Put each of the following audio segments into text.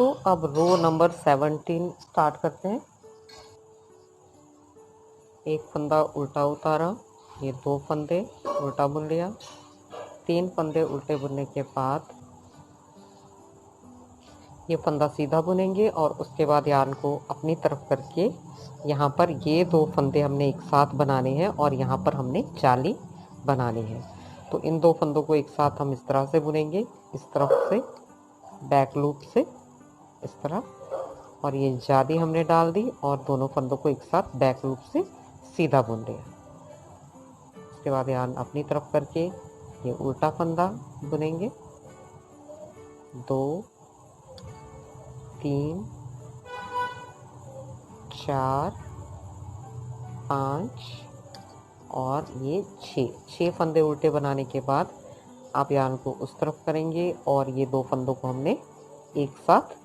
दोस्तों अब रो number 17 start करते हैं। एक फंदा उल्टा उतारा, ये 2 फंदे उल्टा बुन लिया, 3 फंदे उल्टे बुनने के बाद ये फंदा सीधा बुनेंगे और उसके बाद यार्न को अपनी तरफ करके यहाँ पर ये 2 फंदे हमने एक साथ बनाने हैं और यहाँ पर हमने जाली बनानी है। तो इन 2 फंदों को एक साथ हम इस तरह से बुनेंगे, इस तरफ से बैक लूप से इस तरह, और ये जाली हमने डाल दी और दोनों फंदों को एक साथ बैक लूप से सीधा बुन लिया। उसके बाद यार्न अपनी तरफ करके ये उल्टा फंदा बुनेंगे, 2 3 4 5 और ये 6 फंदे उल्टे बनाने के बाद आप यार्न को उस तरफ करेंगे और ये 2 फंदों को हमने एक साथ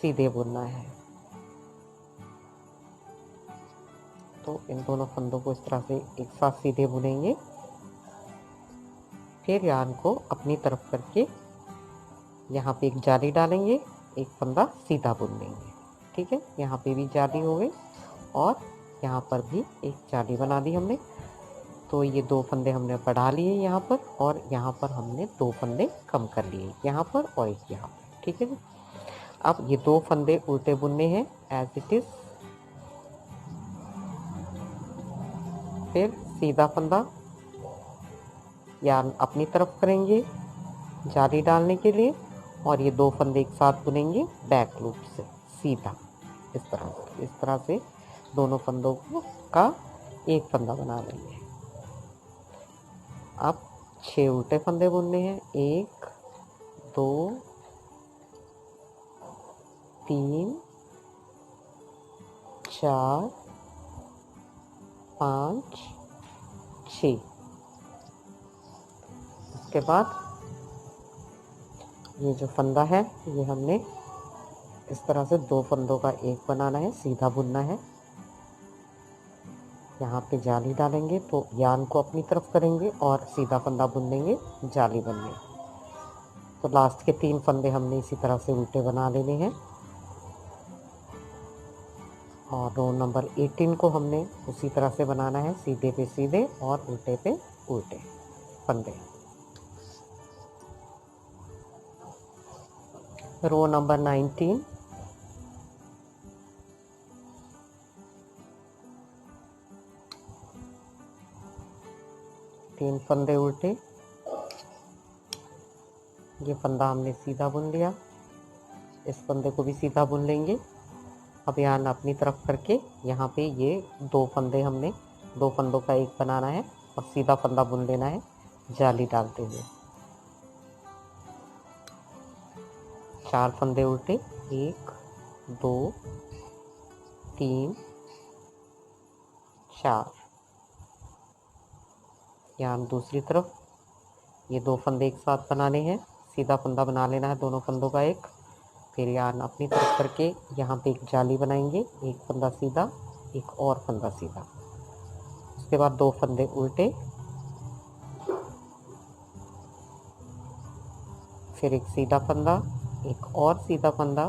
सीधे बुनना है। तो इन दोनों फंदों को इस तरह से एक साथ सीधे बुनेंगे, फिर यार्न को अपनी तरफ करके यहाँ पे एक जाली डालेंगे, एक फंदा सीधा बुन लेंगे। ठीक है, यहाँ पे भी जाली हो गई और यहाँ पर भी एक जाली बना दी हमने। तो ये 2 फंदे हमने बढ़ा लिए यहाँ पर और यहाँ पर हमने 2 फंदे कम कर लिए, यहाँ पर और एक यहाँ पर। ठीक है, अब ये 2 फंदे उल्टे बुनने हैं एज इट इज, फिर सीधा फंदा यार्न अपनी तरफ करेंगे जाली डालने के लिए और ये 2 फंदे एक साथ बुनेंगे बैक लूप से सीधा, इस तरह से दोनों फंदों का एक फंदा बना लेंगे। अब 6 उल्टे फंदे बुनने हैं, 1 2 3 4 5 6। उसके बाद ये जो फंदा है ये हमने इस तरह से 2 फंदों का एक बनाना है, सीधा बुनना है। यहाँ पे जाली डालेंगे तो यार्न को अपनी तरफ करेंगे और सीधा फंदा बुन देंगे जाली बनने। तो लास्ट के 3 फंदे हमने इसी तरह से उल्टे बना लेने हैं और रो नंबर 18 को हमने उसी तरह से बनाना है, सीधे पे सीधे और उल्टे पे उल्टे फंदे। रो नंबर 19 3 फंदे उल्टे, ये फंदा हमने सीधा बुन लिया, इस फंदे को भी सीधा बुन लेंगे। अब यार्न अपनी तरफ करके यहाँ पे ये 2 फंदे हमने 2 फंदों का एक बनाना है और सीधा फंदा बुन लेना है जाली डालते हुए। 4 फंदे उल्टे, 1 2 3 4। यार्न दूसरी तरफ ये 2 फंदे एक साथ बनाने हैं, सीधा फंदा बना लेना है दोनों फंदों का एक, फिर यार्न अपनी तरफ करके यहाँ पे एक जाली बनाएंगे, एक फंदा सीधा एक और फंदा सीधा। उसके बाद 2 फंदे उल्टे, फिर एक सीधा फंदा, एक और सीधा फंदा,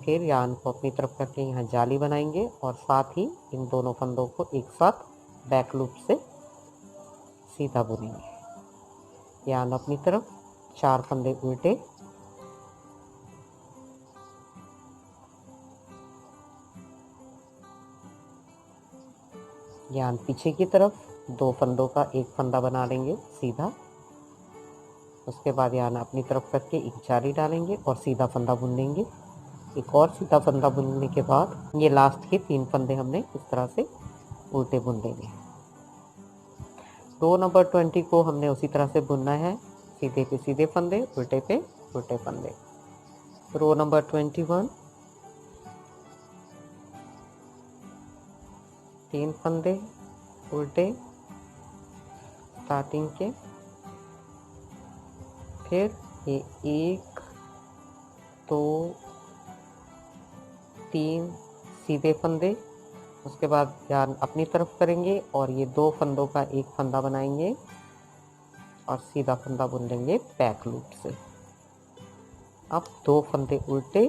फिर यार्न को अपनी तरफ करके यहाँ जाली बनाएंगे और साथ ही इन दोनों फंदों को एक साथ बैक लूप से सीधा बुनेंगे। यार्न अपनी तरफ, 4 फंदे उल्टे, यार्न पीछे की तरफ 2 फंदों का एक फंदा बना लेंगे सीधा। उसके बाद यार्न अपनी तरफ करके एक जाली डालेंगे और सीधा फंदा बुन लेंगे, एक और सीधा फंदा बुनने के बाद ये लास्ट के 3 फंदे हमने इस तरह से उल्टे बुन लेंगे। रो नंबर 20 को हमने उसी तरह से बुनना है, सीधे पे सीधे फंदे, उल्टे पे उल्टे फंदे। रो नंबर 21 3 फंदे उल्टे स्टार्टिंग के, फिर ये 1 2 3 सीधे फंदे। उसके बाद यार्न अपनी तरफ करेंगे और ये 2 फंदों का एक फंदा बनाएंगे और सीधा फंदा बुन लेंगे बैक लूप से। अब 2 फंदे उल्टे,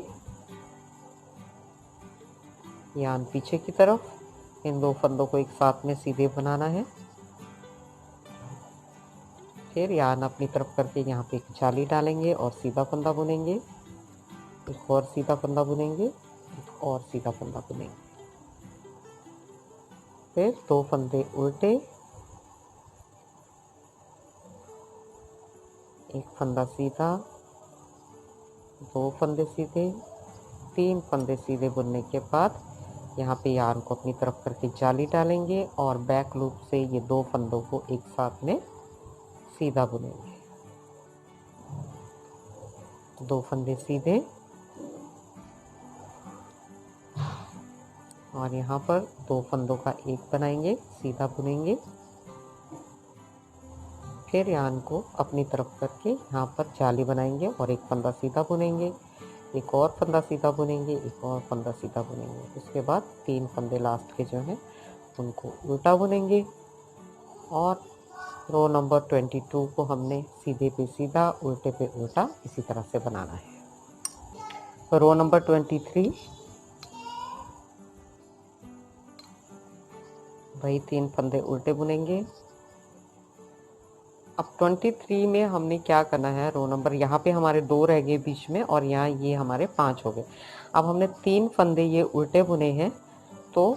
यान पीछे की तरफ, इन 2 फंदों को एक साथ में सीधे बनाना है। फिर यान अपनी तरफ करके यहाँ पे एक जाली डालेंगे और सीधा फंदा बुनेंगे, एक और सीधा फंदा बुनेंगे, एक और सीधा फंदा बुनेंगे। फिर 2 फंदे उल्टे, एक फंदा सीधा, 2 फंदे सीधे, 3 फंदे सीधे बुनने के बाद यहाँ पे यार्न को अपनी तरफ करके जाली डालेंगे और बैक लूप से ये 2 फंदों को एक साथ में सीधा बुनेंगे। 2 फंदे सीधे और यहाँ पर 2 फंदों का एक बनाएंगे, सीधा बुनेंगे। फिर यार्न को अपनी तरफ करके यहाँ पर जाली बनाएंगे और एक फंदा सीधा बुनेंगे, एक और फंदा सीधा बुनेंगे, एक और फंदा सीधा बुनेंगे। उसके बाद 3 फंदे लास्ट के जो हैं उनको उल्टा बुनेंगे और रो नंबर 22 को हमने सीधे पे सीधा, उल्टे पे उल्टा इसी तरह से बनाना है। रो नंबर 23 वही 3 फंदे उल्टे बुनेंगे। अब 23 में हमने क्या करना है, रो नंबर यहाँ पे हमारे 2 रह गए बीच में और यहाँ ये हमारे 5 हो गए। अब हमने 3 फंदे ये उल्टे बुने हैं, तो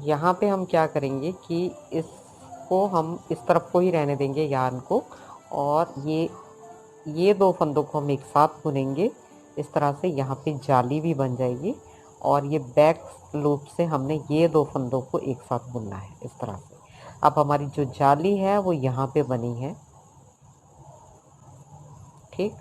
यहाँ पे हम क्या करेंगे कि इसको हम इस तरफ को ही रहने देंगे यार्न को, और ये 2 फंदों को हम एक साथ बुनेंगे इस तरह से। यहाँ पे जाली भी बन जाएगी और ये बैक लूप से हमने ये 2 फंदों को एक साथ बुनना है इस तरह से। अब हमारी जो जाली है वो यहाँ पे बनी है, ठीक।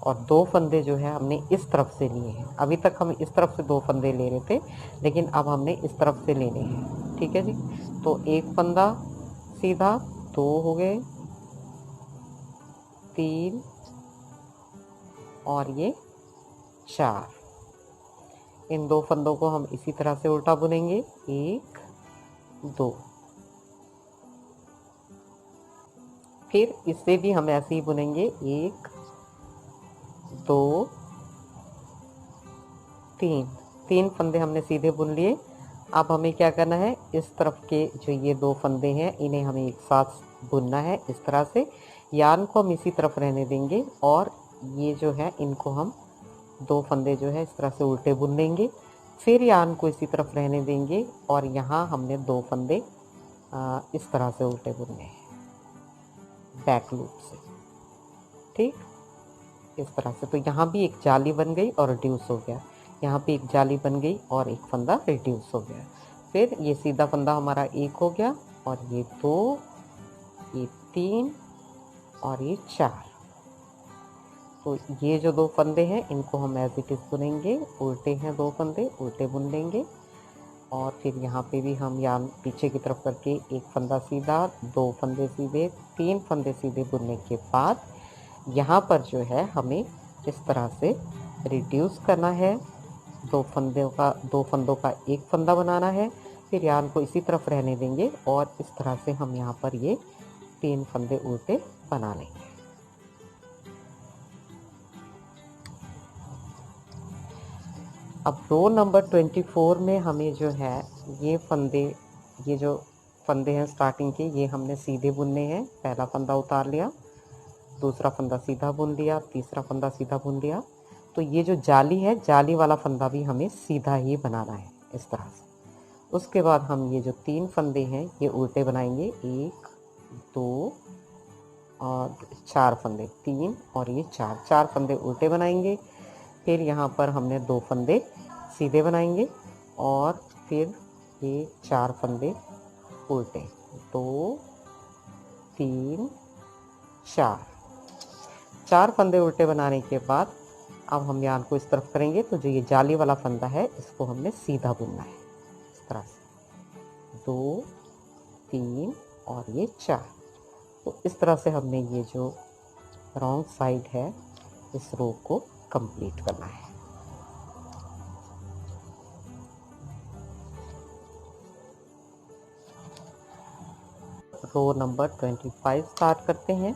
और 2 फंदे जो है हमने इस तरफ से लिए हैं। अभी तक हम इस तरफ से 2 फंदे ले रहे थे, लेकिन अब हमने इस तरफ से लेने हैं, ठीक है जी। तो एक फंदा सीधा, 2 हो गए, 3 और ये 4। इन 2 फंदों को हम इसी तरह से उल्टा बुनेंगे, 1 2। फिर इससे भी हम ऐसे ही बुनेंगे, 1 2 3। 3 फंदे हमने सीधे बुन लिए। अब हमें क्या करना है, इस तरफ के जो ये 2 फंदे हैं इन्हें हमें एक साथ बुनना है इस तरह से। यार्न को हम इसी तरफ रहने देंगे और ये जो है इनको हम 2 फंदे जो है इस तरह से उल्टे बुन लेंगे। फिर यार्न को इसी तरफ रहने देंगे और यहाँ हमने 2 फंदे इस तरह से उल्टे बुनने हैं बैक लूप से, ठीक, इस तरह से। तो यहाँ भी एक जाली बन गई और रिड्यूस हो गया, यहाँ पे एक जाली बन गई और एक फंदा रिड्यूस हो गया। फिर ये सीधा फंदा हमारा 1 हो गया और ये 2, ये 3 और ये 4। तो ये जो 2 फंदे हैं इनको हम एज इट इज बुनेंगे, उल्टे हैं 2 फंदे, उल्टे बुन लेंगे। और फिर यहाँ पे भी हम यार्न पीछे की तरफ करके एक फंदा सीधा, 2 फंदे सीधे, 3 फंदे सीधे बुनने के बाद यहाँ पर जो है हमें इस तरह से रिड्यूस करना है। 2 फंदों का एक फंदा बनाना है। फिर यार्न को इसी तरफ रहने देंगे और इस तरह से हम यहाँ पर ये 3 फंदे उल्टे बना लेंगे। अब रो नंबर 24 में हमें जो है ये जो फंदे हैं स्टार्टिंग के, ये हमने सीधे बुनने हैं। पहला फंदा उतार लिया, दूसरा फंदा सीधा बुन लिया, तीसरा फंदा सीधा बुन लिया। तो ये जो जाली है, जाली वाला फंदा भी हमें सीधा ही बनाना है इस तरह से। उसके बाद हम ये जो 3 फंदे हैं ये उल्टे बनाएंगे, 1 2 और 4 फंदे, 3 और ये 4 फंदे उल्टे बनाएंगे। फिर यहाँ पर हमने 2 फंदे सीधे बनाएंगे और फिर ये 4 फंदे उल्टे, 2 3 4 फंदे उल्टे बनाने के बाद अब हम यार्न को इस तरफ करेंगे। तो जो ये जाली वाला फंदा है इसको हमने सीधा बुनना है इस तरह से, 2 3 और ये 4। तो इस तरह से हमने ये जो रॉन्ग साइड है इस रो को कंप्लीट करना है। रो नंबर 25 स्टार्ट करते हैं।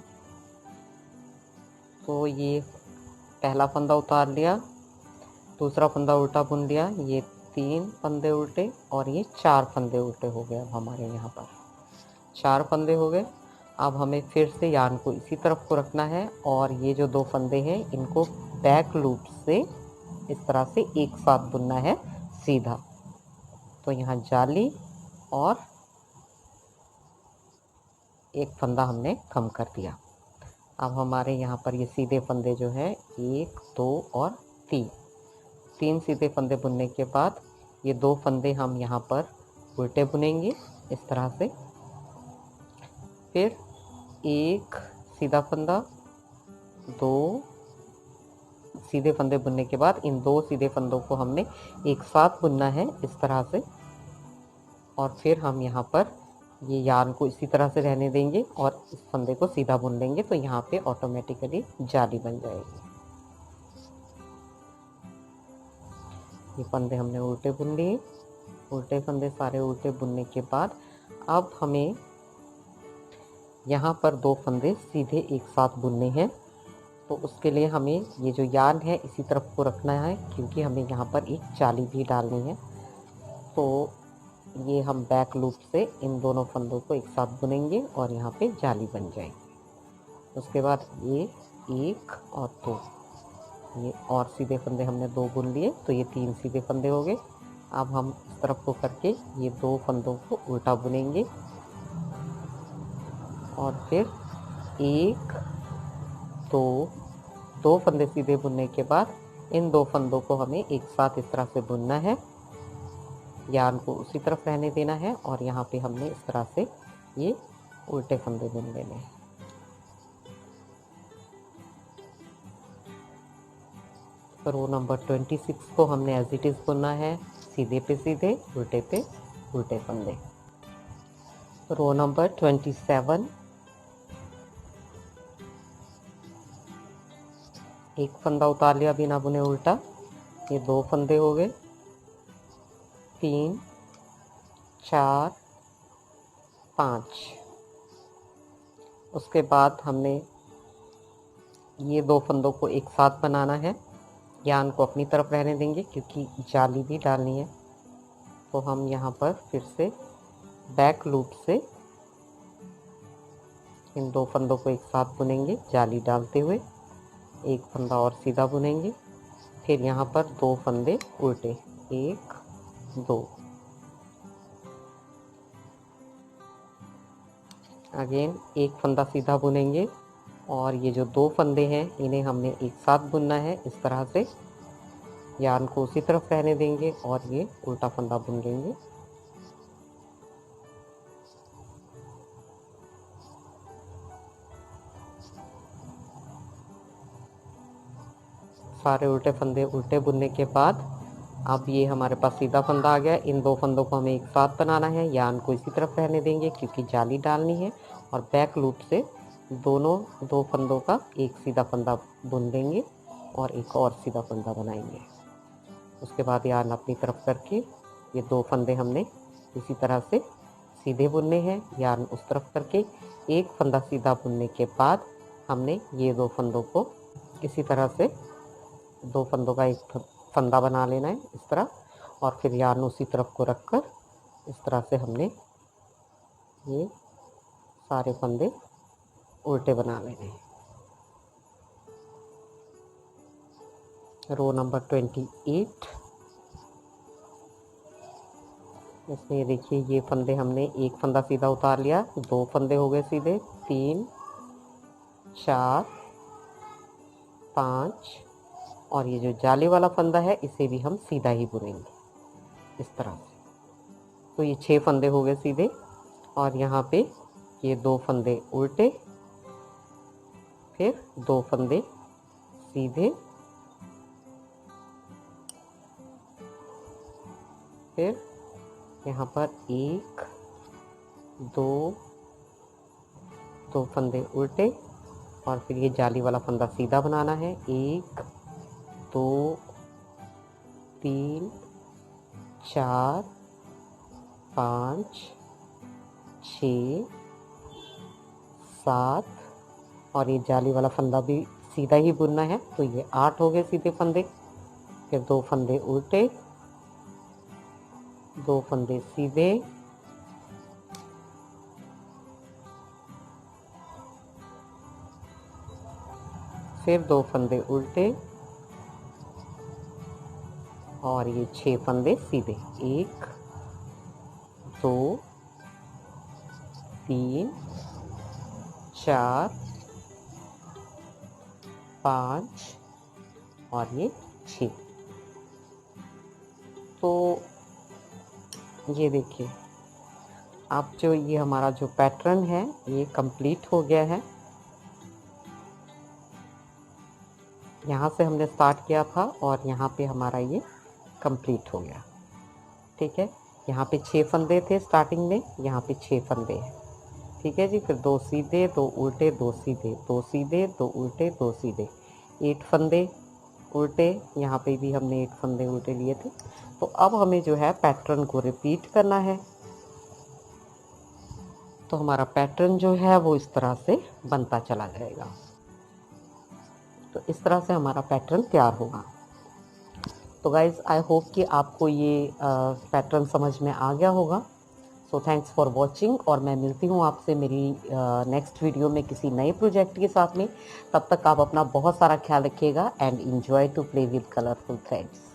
तो ये पहला फंदा उतार लिया, दूसरा फंदा उल्टा बुन लिया, ये 3 फंदे उल्टे और ये 4 फंदे उल्टे हो गए। अब हमारे यहाँ पर 4 फंदे हो गए। अब हमें फिर से यार्न को इसी तरफ को रखना है और ये जो 2 फंदे हैं इनको बैक लूप से इस तरह से एक साथ बुनना है सीधा। तो यहाँ जाली और एक फंदा हमने कम कर दिया। अब हमारे यहाँ पर ये सीधे फंदे जो हैं 1, 2 और 3 सीधे फंदे बुनने के बाद ये 2 फंदे हम यहाँ पर उल्टे बुनेंगे इस तरह से। फिर एक सीधा फंदा, 2 सीधे फंदे बुनने के बाद इन 2 सीधे फंदों को हमने एक साथ बुनना है इस तरह से। और फिर हम यहाँ पर ये यार्न को इसी तरह से रहने देंगे और इस फंदे को सीधा बुन लेंगे। तो यहाँ पे ऑटोमेटिकली जाली बन जाएगी। ये फंदे हमने उल्टे बुन लिए। उल्टे फंदे सारे उल्टे बुनने के बाद अब हमें यहाँ पर 2 फंदे सीधे एक साथ बुनने हैं। तो उसके लिए हमें ये जो यार्न है इसी तरफ को रखना है, क्योंकि हमें यहाँ पर एक जाली भी डालनी है। तो ये हम बैक लूप से इन दोनों फंदों को एक साथ बुनेंगे और यहाँ पे जाली बन जाएगी। उसके बाद ये 1 और 2, ये और सीधे फंदे हमने 2 बुन लिए, तो ये 3 सीधे फंदे हो गए। अब हम इस तरफ को करके ये 2 फंदों को उल्टा बुनेंगे और फिर 1, 2 फंदे सीधे बुनने के बाद इन 2 फंदों को हमें एक साथ इस तरह से बुनना है। यार्न को उसी तरफ रहने देना है और यहाँ पे हमने इस तरह से ये उल्टे फंदे बुन लेने हैं। रो नंबर 26 को हमने एज इट इज बुनना है, सीधे पे सीधे, उल्टे पे उल्टे फंदे। रो नंबर 27, एक फंदा उतार लिया बिना बुने उल्टा, ये 2 फंदे हो गए, 3, 4, 5। उसके बाद हमने ये 2 फंदों को एक साथ बनाना है। यार्न को अपनी तरफ रहने देंगे क्योंकि जाली भी डालनी है। तो हम यहाँ पर फिर से बैक लूप से इन 2 फंदों को एक साथ बुनेंगे जाली डालते हुए। एक फंदा और सीधा बुनेंगे, फिर यहाँ पर 2 फंदे उल्टे, 1, 2। अगेन एक फंदा सीधा बुनेंगे और ये जो 2 फंदे हैं इन्हें हमने एक साथ बुनना है इस तरह से। यार्न को उसी तरफ रहने देंगे और ये उल्टा फंदा बुन लेंगे। सारे उल्टे फंदे उल्टे बुनने के बाद अब ये हमारे पास सीधा फंदा आ गया। इन 2 फंदों को हमें एक साथ बनाना है। यार्न को इसी तरफ रहने देंगे क्योंकि जाली डालनी है और बैक लूप से दोनों 2 फंदों का एक सीधा फंदा बुन देंगे और एक और सीधा फंदा बनाएंगे। उसके बाद यार्न अपनी तरफ करके ये 2 फंदे हमने इसी तरह से सीधे बुनने हैं। यार्न उस तरफ करके एक फंदा सीधा बुनने के बाद हमने ये 2 फंदों को इसी तरह से 2 फंदों का एक फंदा बना लेना है इस तरह, और फिर यार्न उसी तरफ को रखकर इस तरह से हमने ये सारे फंदे उल्टे बना लेने हैं। रो नंबर 28, इसमें देखिए ये फंदे हमने एक फंदा सीधा उतार लिया, 2 फंदे हो गए सीधे, 3, 4, 5 और ये जो जाली वाला फंदा है इसे भी हम सीधा ही बुनेंगे इस तरह से। तो ये 6 फंदे हो गए सीधे और यहाँ पे ये 2 फंदे उल्टे, फिर 2 फंदे सीधे, फिर यहाँ पर 1, 2 फंदे उल्टे और फिर ये जाली वाला फंदा सीधा बनाना है। 1, 2, 3, 4, 5, 6, 7 और ये जाली वाला फंदा भी सीधा ही बुनना है। तो ये 8 हो गए सीधे फंदे, फिर 2 फंदे उल्टे, 2 फंदे सीधे, फिर 2 फंदे उल्टे और ये 6 फंदे सीधे। 1 2 3 4 5 और ये 6। तो ये देखिए, आप जो ये हमारा जो पैटर्न है ये कंप्लीट हो गया है। यहाँ से हमने स्टार्ट किया था और यहाँ पे हमारा ये कंप्लीट हो गया। ठीक है, यहाँ पे 6 फंदे थे स्टार्टिंग में, यहाँ पे 6 फंदे हैं। ठीक है जी, फिर 2 सीधे 2 उल्टे 2 सीधे 2 सीधे 2 उल्टे 2 सीधे, 8 फंदे उल्टे, यहाँ पे भी हमने 8 फंदे उल्टे लिए थे। तो अब हमें जो है पैटर्न को रिपीट करना है। तो हमारा पैटर्न जो है वो इस तरह से बनता चला जाएगा। तो इस तरह से हमारा पैटर्न तैयार होगा। तो गाइज़ आई होप कि आपको ये पैटर्न समझ में आ गया होगा। सो थैंक्स फॉर वॉचिंग, और मैं मिलती हूँ आपसे मेरी नेक्स्ट वीडियो में किसी नए प्रोजेक्ट के साथ में। तब तक आप अपना बहुत सारा ख्याल रखिएगा and enjoy to play with colourful threads.